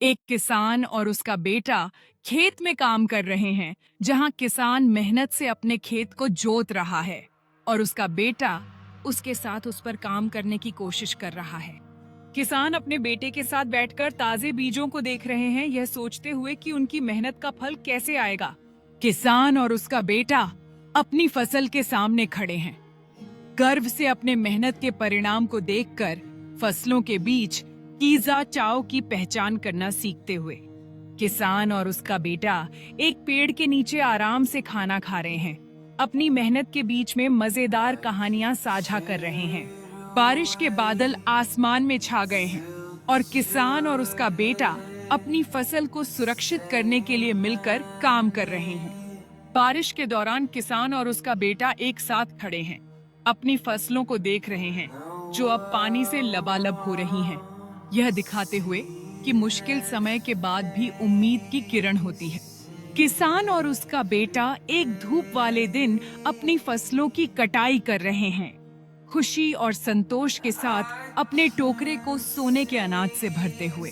एक किसान और उसका बेटा खेत में काम कर रहे हैं, जहां किसान मेहनत से अपने खेत को जोत रहा है और उसका बेटा उसके साथ उस पर काम करने की कोशिश कर रहा है। किसान अपने बेटे के साथ बैठकर ताजे बीजों को देख रहे हैं, यह सोचते हुए कि उनकी मेहनत का फल कैसे आएगा। किसान और उसका बेटा अपनी फसल के सामने खड़े हैं, गर्व से अपने मेहनत के परिणाम को देखकर फसलों के बीच कीजा चाव की पहचान करना सीखते हुए। किसान और उसका बेटा एक पेड़ के नीचे आराम से खाना खा रहे हैं, अपनी मेहनत के बीच में मजेदार कहानियां साझा कर रहे हैं। बारिश के बादल आसमान में छा गए हैं और किसान और उसका बेटा अपनी फसल को सुरक्षित करने के लिए मिलकर काम कर रहे हैं। बारिश के दौरान किसान और उसका बेटा एक साथ खड़े हैं, अपनी फसलों को देख रहे हैं जो अब पानी से लबालब हो रही हैं, यह दिखाते हुए कि मुश्किल समय के बाद भी उम्मीद की किरण होती है। किसान और उसका बेटा एक धूप वाले दिन अपनी फसलों की कटाई कर रहे हैं, खुशी और संतोष के साथ अपने टोकरे को सोने के अनाज से भरते हुए।